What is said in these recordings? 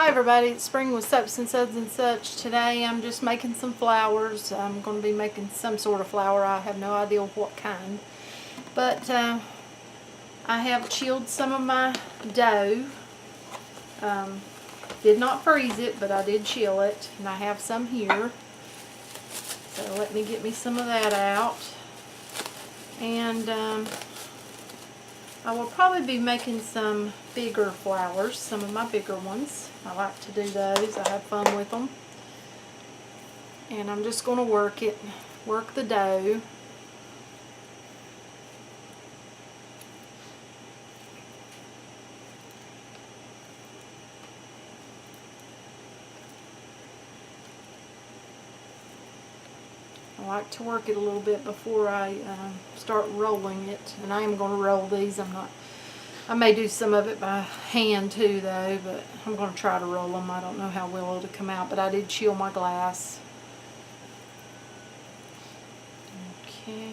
Hi everybody, it's Spring with Suds and such. Today I'm just making some flowers. I'm going to be making some sort of flower. I have no idea what kind. But I have chilled some of my dough. Did not freeze it, but I did chill it. And I have some here. So let me get me some of that out. And I will probably be making some bigger flowers, some of my bigger ones. I like to do those. I have fun with them. And I'm just going to work the dough. I like to work it a little bit before I start rolling it. And I am going to roll these. I may do some of it by hand too though, but I'm going to try to roll them. I don't know how well it'll come out, but I did chill my glass. Okay.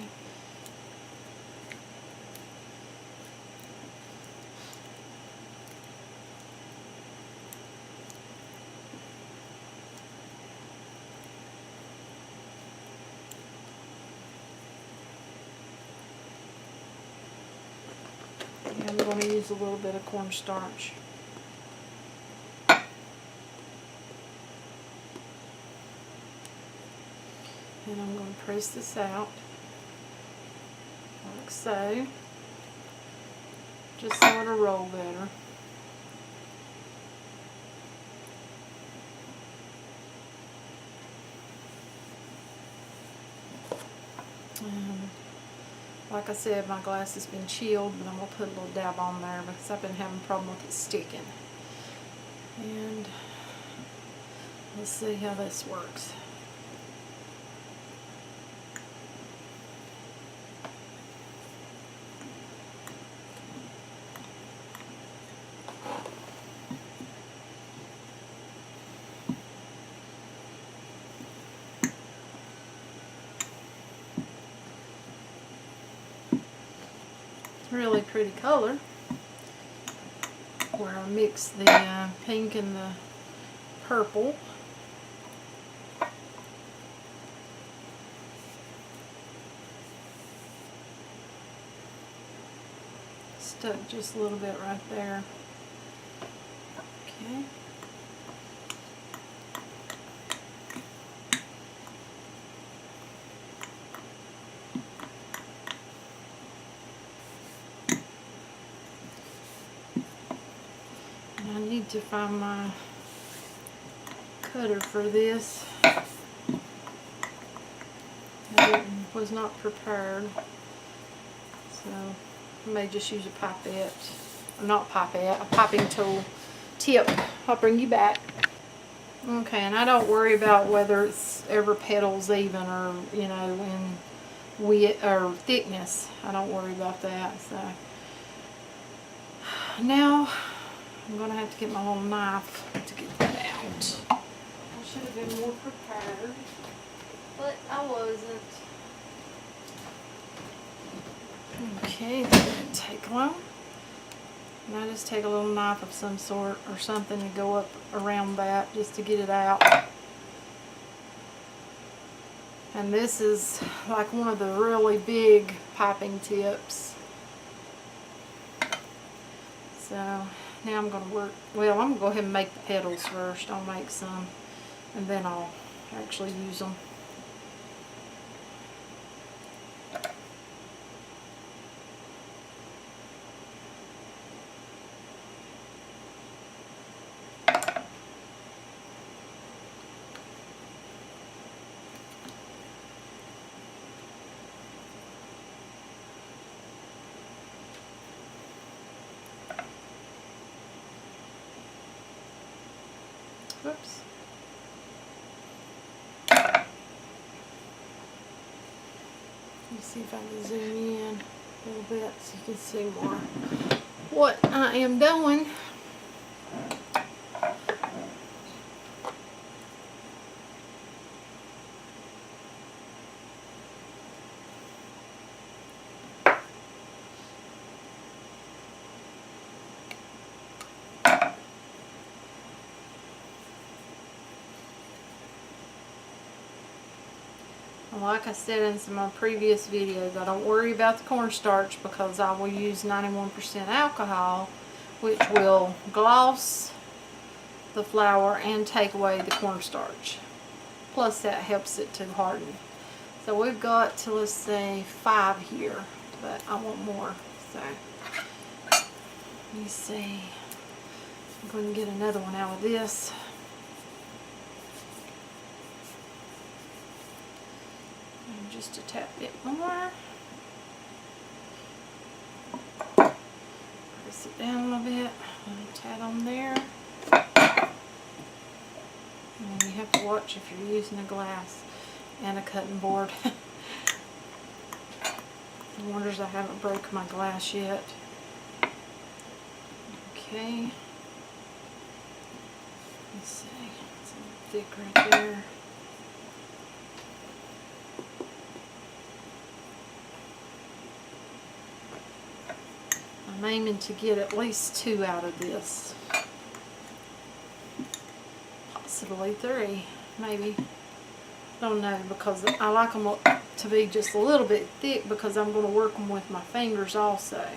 I'm going to use a little bit of cornstarch. And I'm going to press this out like so, just so it'll roll better. Like I said, my glass has been chilled, but I'm going to put a little dab on there because I've been having a problem with it sticking. And let's see how this works. Really pretty color where I mix the pink and the purple. Stuck just a little bit right there. Okay. I need to find my cutter for this. I was not prepared, so I may just use a pipette. Not pipette, a piping tool tip. I'll bring you back. Okay, and I don't worry about whether it's ever petals even or, you know, in width or thickness. I don't worry about that. So now I'm going to have to get my little knife to get that out. I should have been more prepared, but I wasn't. Okay, that didn't take long. And I just take a little knife of some sort or something and go up around that just to get it out. And this is like one of the really big piping tips. So now I'm going to work, well, I'm going to go ahead and make the petals first. I'll make some and then I'll actually use them. Whoops. Let's see if I can zoom in a little bit so you can see more what I am doing. Like I said in some of my previous videos, I don't worry about the cornstarch because I will use 91% alcohol, which will gloss the flour and take away the cornstarch. Plus that helps it to harden. So we've got to, let's say, 5 here, but I want more. So let me see. I'm going to get another one out of this. And just a tad bit more. Press it down a little bit. A tad on there. And you have to watch if you're using a glass and a cutting board. No wonders I haven't broke my glass yet. Okay. Let's see. It's a little thick right there. I'm aiming to get at least 2 out of this. Possibly 3, maybe. Don't know, because I like them to be just a little bit thick because I'm going to work them with my fingers also.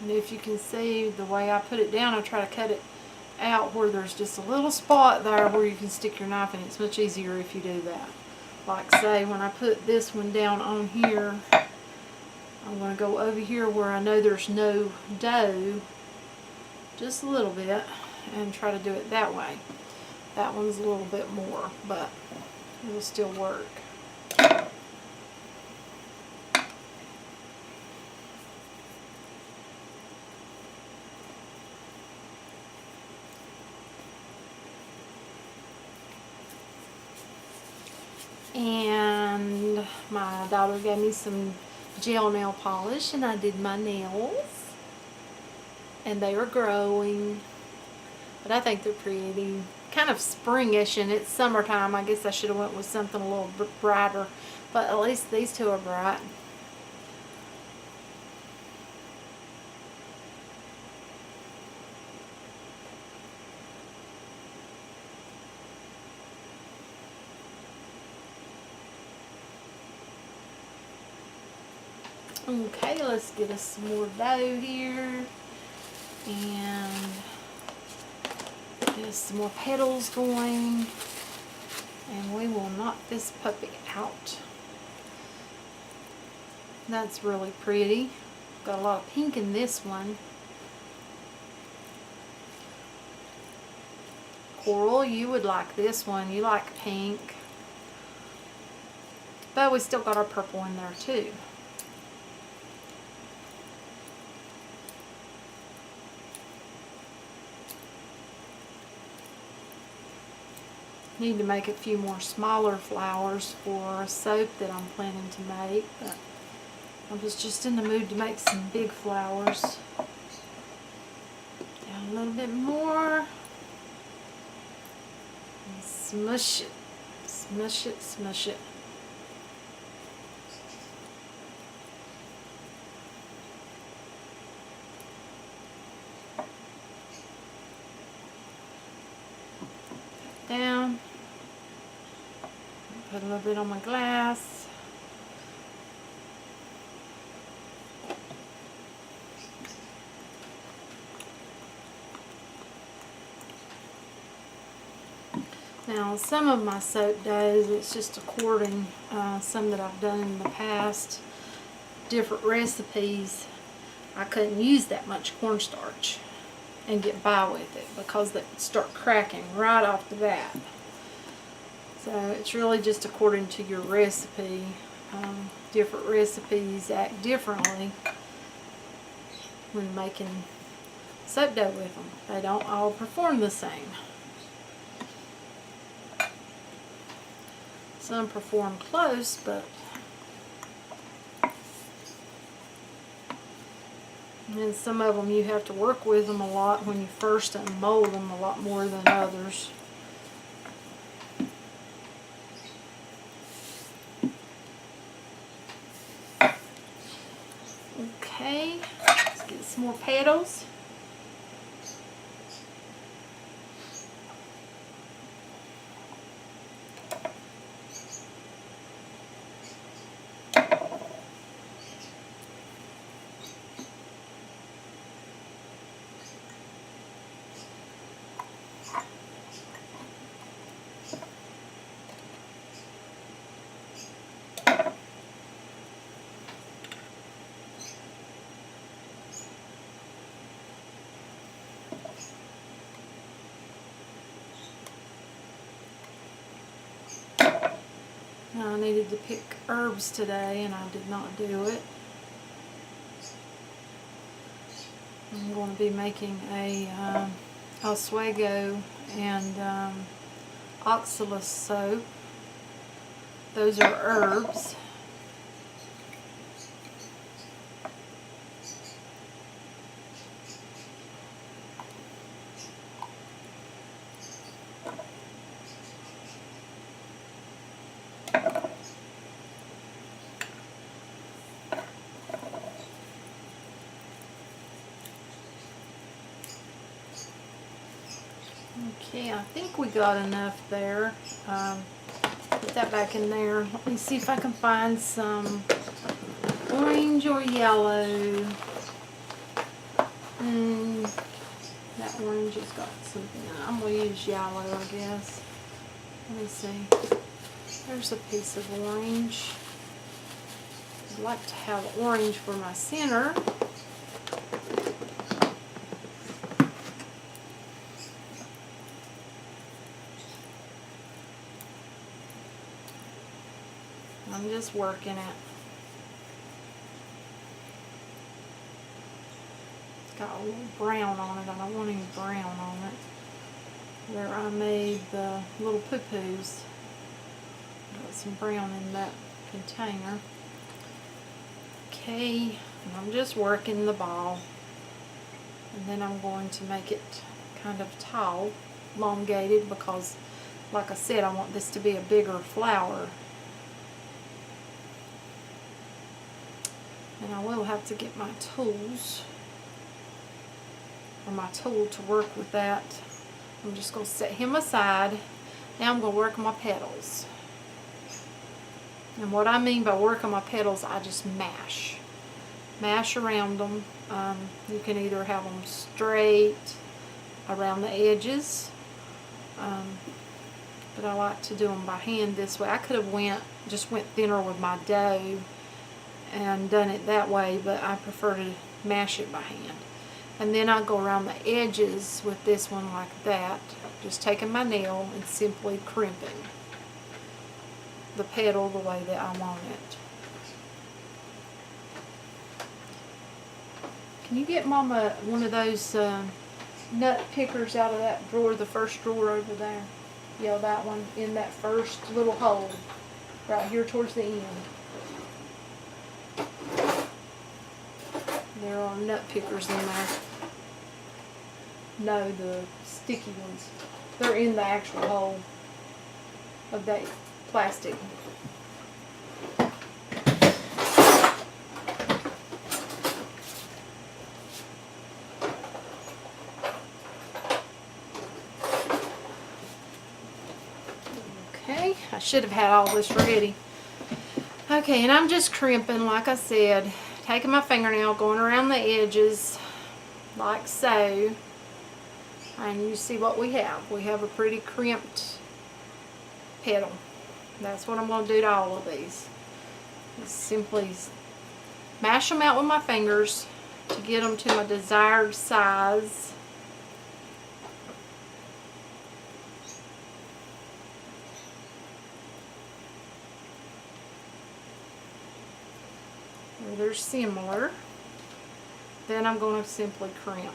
And if you can see the way I put it down, I try to cut it out where there's just a little spot there where you can stick your knife in. It's much easier if you do that. Like say when I put this one down on here, I'm going to go over here where I know there's no dough, just a little bit, and try to do it that way. That one's a little bit more, but it'll still work. And my daughter gave me some gel nail polish and I did my nails. And they are growing. But I think they're pretty. Kind of springish, and it's summertime. I guess I should have went with something a little brighter. But at least these two are bright. Okay, let's get us some more dough here, and get us some more petals going, and we will knock this puppy out. That's really pretty. Got a lot of pink in this one. Coral, you would like this one. You like pink. But we still got our purple in there too. Need to make a few more smaller flowers for a soap that I'm planning to make, but I was just in the mood to make some big flowers. Down a little bit more. And smush it, smush it, smush it. Down. Put a little bit on my glass. Now some of my soap doughs, it's just according, some that I've done in the past, different recipes, I couldn't use that much cornstarch and get by with it because they start cracking right off the bat. So it's really just according to your recipe. Different recipes act differently when making soap dough with them. They don't all perform the same. Some perform close, but and some of them you have to work with them a lot when you first mold them, a lot more than others. more petals. I needed to pick herbs today and I did not do it. I'm going to be making a Oswego and oxalis soap. Those are herbs. Okay, I think we got enough there. Put that back in there. Let me see if I can find some orange or yellow. That orange has got something in it. I'm going to use yellow, I guess. Let me see. There's a piece of orange. I'd like to have orange for my center. I'm just working it. It's got a little brown on it. I don't want any brown on it. Where I made the little poo-poos. Got some brown in that container. Okay, and I'm just working the ball. And then I'm going to make it kind of tall, elongated, because like I said, I want this to be a bigger flower. And I will have to get my tools, or my tool to work with that. I'm just going to set him aside. Now I'm going to work on my petals. And what I mean by work on my petals, I just mash. Mash around them. You can either have them straight around the edges, but I like to do them by hand this way. I could have just went thinner with my dough and done it that way, but I prefer to mash it by hand. And then I'll go around the edges with this one like that, just taking my nail and simply crimping the petal the way that I want it. Can you get Mama one of those nut pickers out of that drawer, the first drawer over there? Yeah, that one, in that first little hole right here towards the end. There are nut pickers in there. No, the sticky ones. They're in the actual hole of that plastic. Okay, I should have had all this ready. Okay, and I'm just crimping, like I said, taking my fingernail, going around the edges, like so. And you see what we have. We have a pretty crimped petal. That's what I'm going to do to all of these. Just simply mash them out with my fingers to get them to my desired size. Where they're similar. Then I'm going to simply crimp.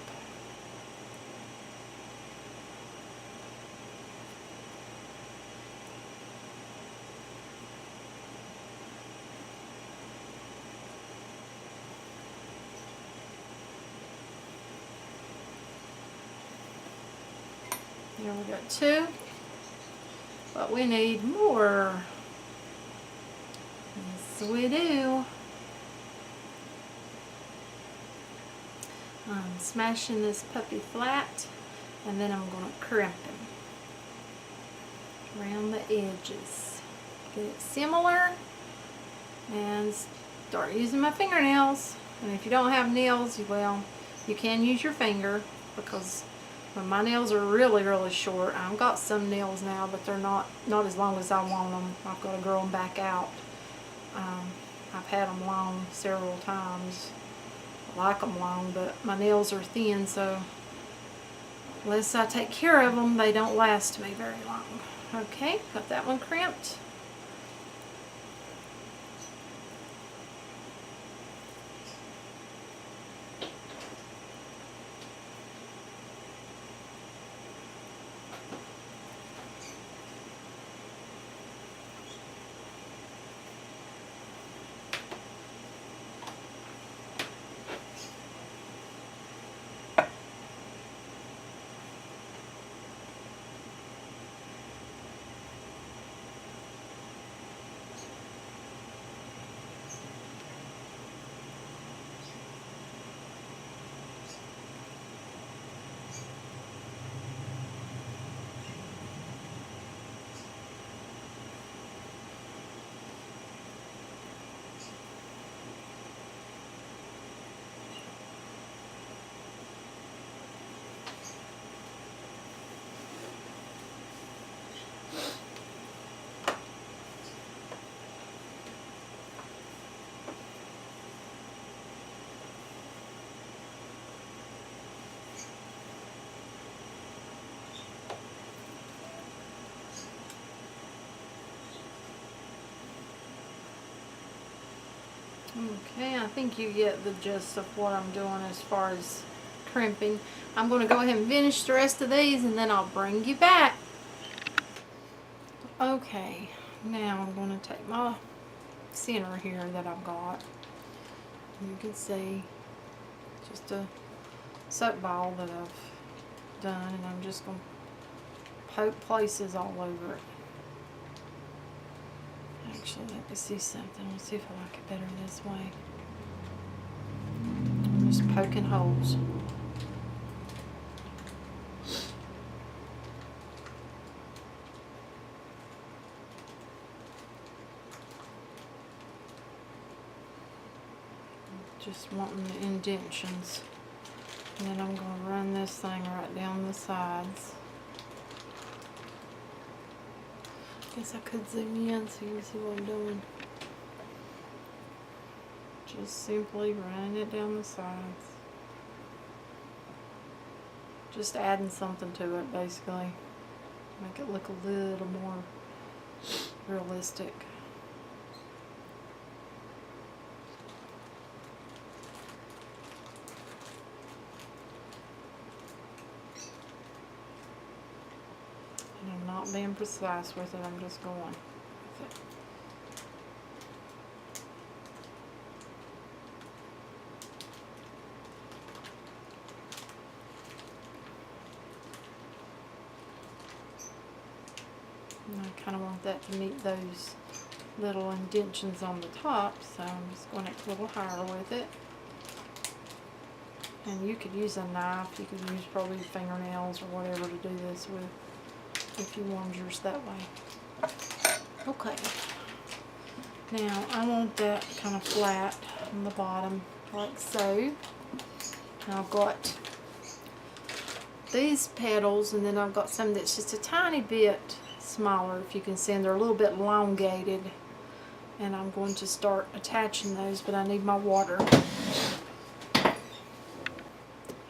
Here we got 2, but we need more. Yes, we do. I'm smashing this puppy flat, and then I'm going to crimp him around the edges. Get it similar, and start using my fingernails. And if you don't have nails, well, you can use your finger, because when my nails are really, really short, I've got some nails now, but they're not as long as I want them. I've got to grow them back out. I've had them long several times. I like them long, but my nails are thin, so unless I take care of them, they don't last me very long. Okay, got that one crimped. Okay, I think you get the gist of what I'm doing as far as crimping. I'm going to go ahead and finish the rest of these, and then I'll bring you back. Okay, now I'm going to take my center here that I've got. You can see just a soap ball that I've done, and I'm just going to poke places all over it. Actually, let me see something. Let's see if I like it better this way. I'm just poking holes. Just wanting the indentions. And then I'm going to run this thing right down the sides. Guess I could zoom in so you can see what I'm doing. Just simply running it down the sides. Just adding something to it, basically. Make it look a little more realistic. And I'm not being precise with it, I'm just going with it. And I kind of want that to meet those little indentions on the top, so I'm just going up a little higher with it. And you could use a knife, you could use probably fingernails or whatever to do this with, if you wanted yours that way. Okay. Now I want that kind of flat on the bottom, like so. And I've got these petals, and then I've got some that's just a tiny bit smaller, if you can see, and they're a little bit elongated. And I'm going to start attaching those, but I need my water.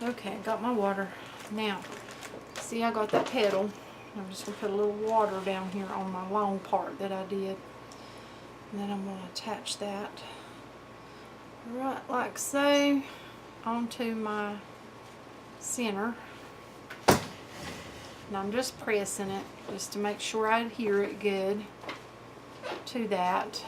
Okay, I got my water. Now, see, I got that petal. I'm just going to put a little water down here on my long part that I did. And then I'm going to attach that right like so onto my center. And I'm just pressing it just to make sure I adhere it good to that.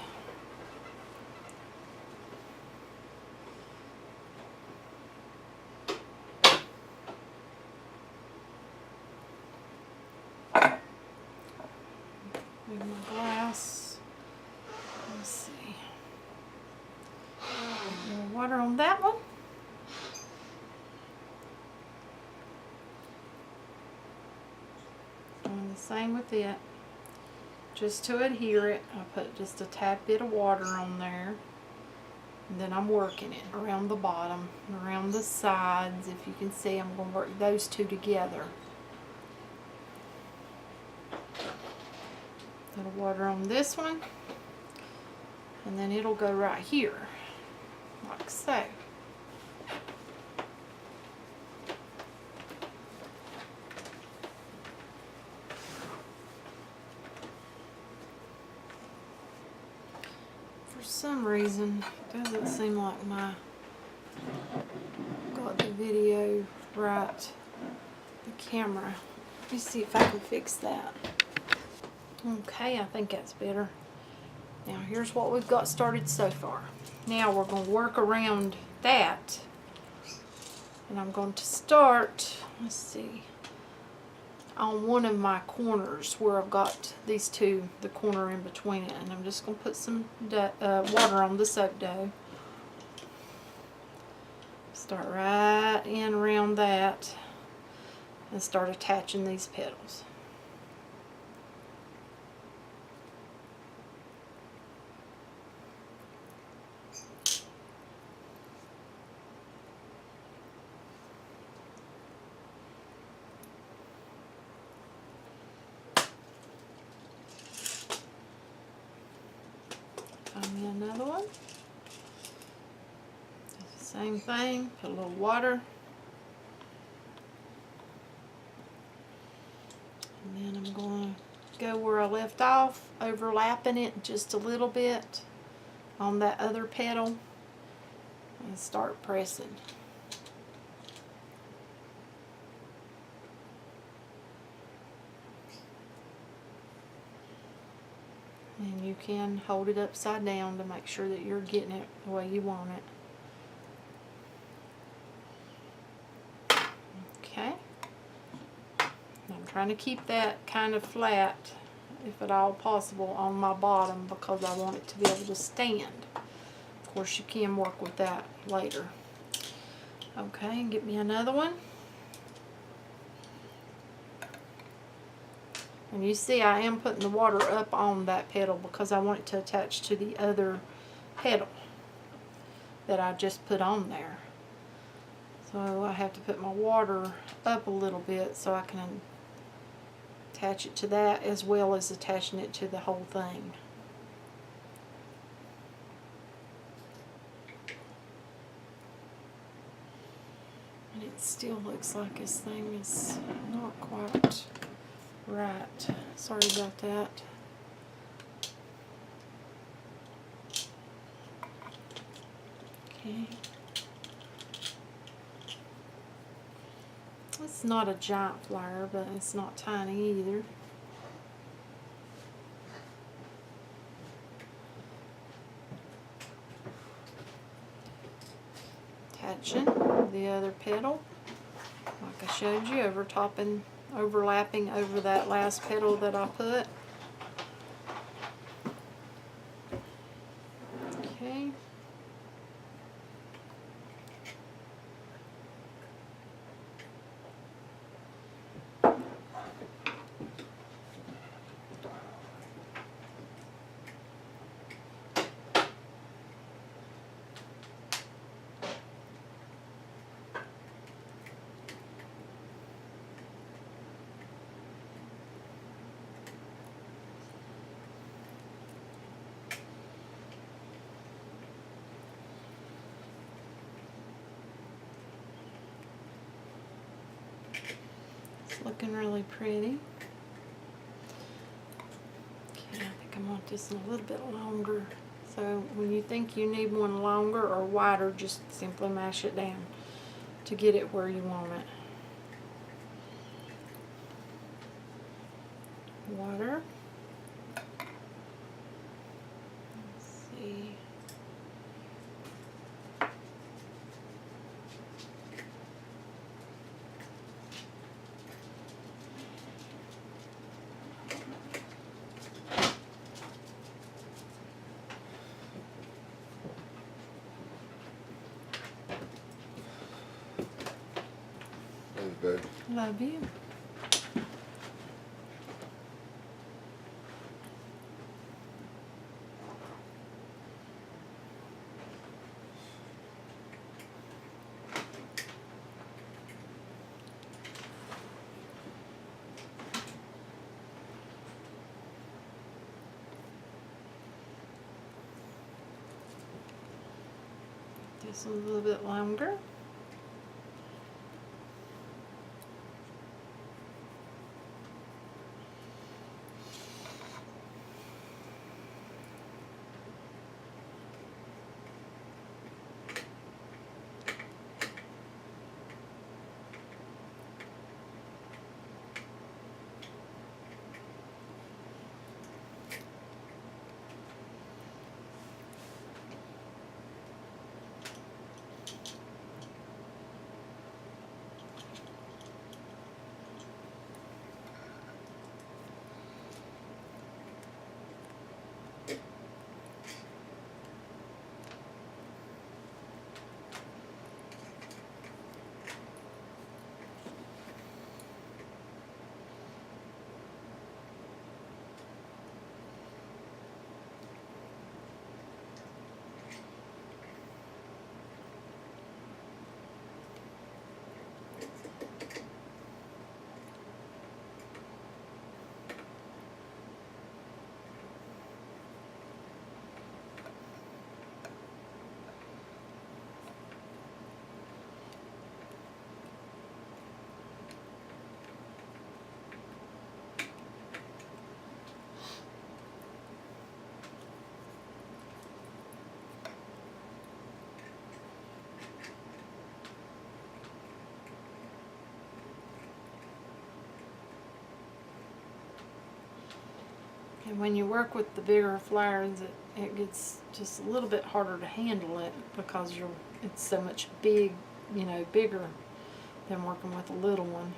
Move my glass. Let's see. More water on that one. Doing the same with it. Just to adhere it, I put just a tad bit of water on there. And then I'm working it around the bottom, around the sides. If you can see, I'm going to work those two together. Little water on this one. And then it'll go right here, like so. For some reason, it doesn't seem like my got the video right, the camera. Let me see if I can fix that. Okay, I think that's better. Now here's what we've got started so far. Now we're going to work around that, and I'm going to start, let's see, on one of my corners where I've got these two, the corner in between it, and I'm just going to put some water on the soap dough. Start right in around that and start attaching these petals. Find me another one. Same thing, put a little water. And then I'm going to go where I left off, overlapping it just a little bit on that other petal and start pressing. And you can hold it upside down to make sure that you're getting it the way you want it. Okay. I'm trying to keep that kind of flat, if at all possible, on my bottom because I want it to be able to stand. Of course, you can work with that later. Okay, and get me another one. And you see I am putting the water up on that petal because I want it to attach to the other petal that I just put on there. So I have to put my water up a little bit so I can attach it to that as well as attaching it to the whole thing. And it still looks like this thing is not quite right. Sorry about that. Okay. It's not a giant flower, but it's not tiny either. Attaching the other petal, like I showed you, overlapping over that last petal that I put. Okay. Looking really pretty. Okay, I think I want this a little bit longer. So when you think you need one longer or wider, just simply mash it down to get it where you want it. Water. Let's see. Babe. Love you. This one's a little bit longer. And when you work with the bigger flowers, it gets just a little bit harder to handle it because it's so much bigger than working with a little one.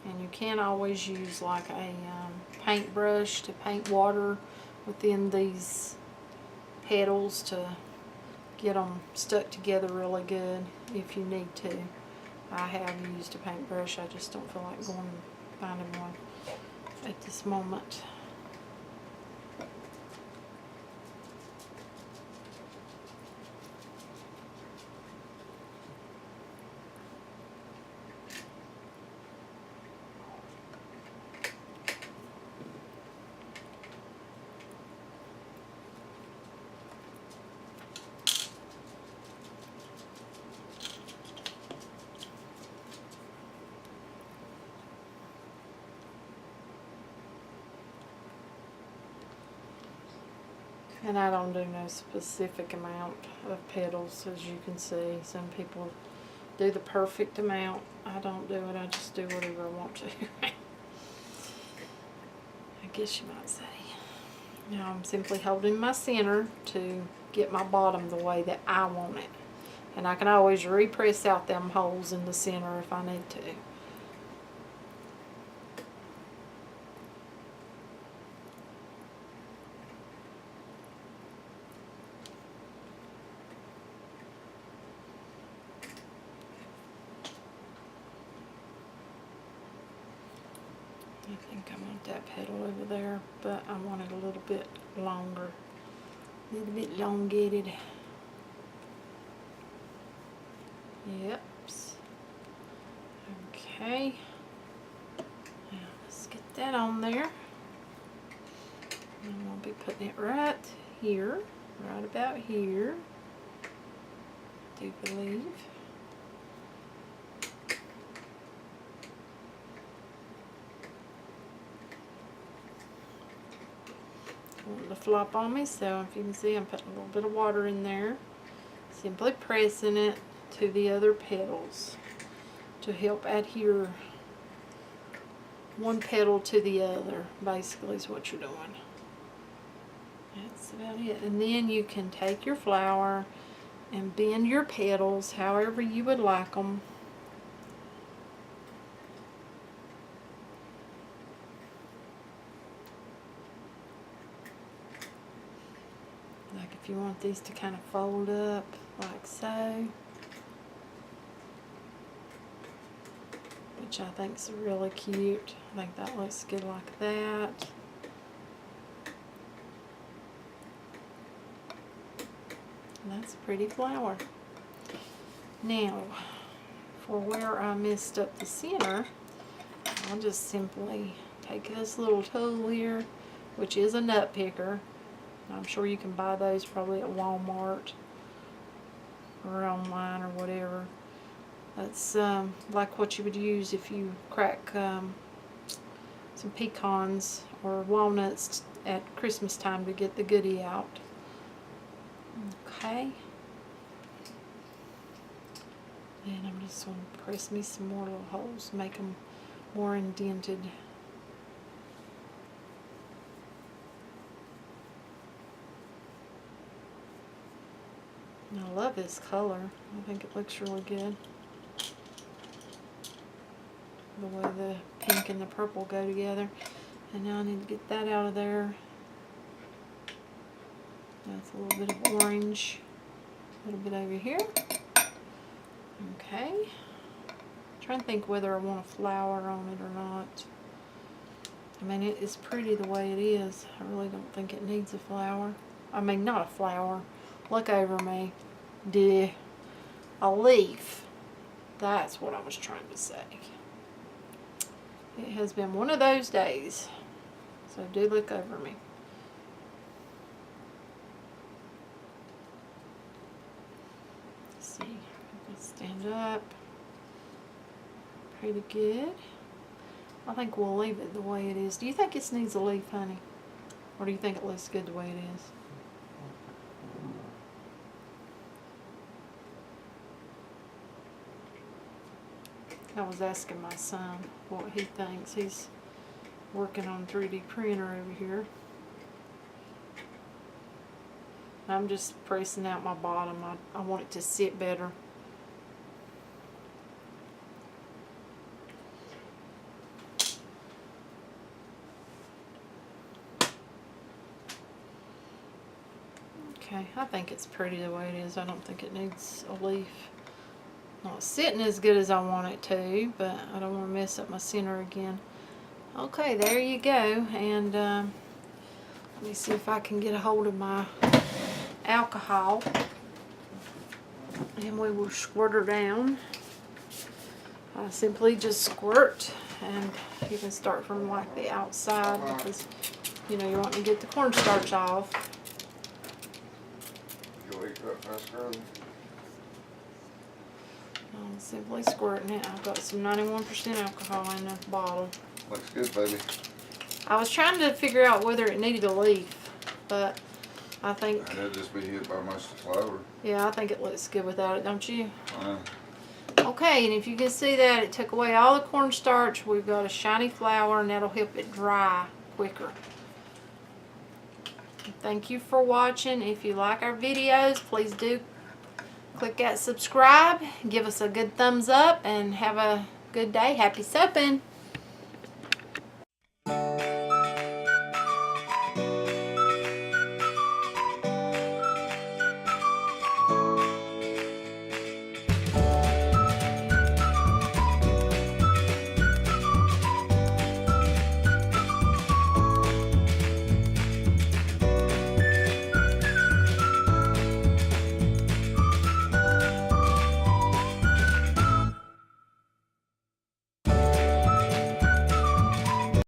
And you can't always use like a paintbrush to paint water within these petals to get them stuck together really good if you need to. I have used a paintbrush, I just don't feel like going and finding one at this moment. And I don't do no specific amount of petals, as you can see. Some people do the perfect amount. I don't do it, I just do whatever I want to. I guess you might say. Now I'm simply holding my center to get my bottom the way that I want it. And I can always repress out them holes in the center if I need to. I think I want that petal over there, but I want it a little bit longer, a little bit elongated. Yep. Okay. Now let's get that on there. And we'll be putting it right here, right about here, I do believe. To flop on me, so if you can see I'm putting a little bit of water in there, simply pressing it to the other petals to help adhere one petal to the other, basically is what you're doing. That's about it. And then you can take your flower and bend your petals however you would like them. Like if you want these to kind of fold up like so, which I think is really cute. I think that looks good like that. And that's a pretty flower. Now, for where I messed up the center, I'll just simply take this little tool here which is a nut picker. I'm sure you can buy those probably at Walmart or online or whatever. That's like what you would use if you crack some pecans or walnuts at Christmas time to get the goodie out. Okay. And I'm just going to press me some more little holes, make them more indented. And I love this color. I think it looks really good. The way the pink and the purple go together. And now I need to get that out of there. That's a little bit of orange. A little bit over here. Okay. I'm trying to think whether I want a flower on it or not. I mean, it is pretty the way it is. I really don't think it needs a flower. I mean, not a flower. Look over me. Duh. A leaf. That's what I was trying to say. It has been one of those days. So do look over me. Let's see. Let's stand up. Pretty good. I think we'll leave it the way it is. Do you think this needs a leaf, honey? Or do you think it looks good the way it is? I was asking my son what he thinks. He's working on a 3D printer over here. I'm just pressing out my bottom. I want it to sit better. Okay, I think it's pretty the way it is. I don't think it needs a leaf. Not sitting as good as I want it to, but I don't want to mess up my center again. Okay, there you go. And let me see if I can get a hold of my alcohol. And we will squirt her down. I simply just squirt, and you can start from like the outside because you know you want to get the cornstarch off. You'll eat that fast, girl? I'm simply squirting it. I've got some 91% alcohol in the bottle. Looks good, baby. I was trying to figure out whether it needed a leaf, but I think... It'll just be hit by most of the flour. Yeah, I think it looks good without it, don't you? Okay, and if you can see that, it took away all the cornstarch. We've got a shiny flour, and that'll help it dry quicker. Thank you for watching. If you like our videos, please do click that subscribe. Give us a good thumbs up, and have a good day. Happy soaping!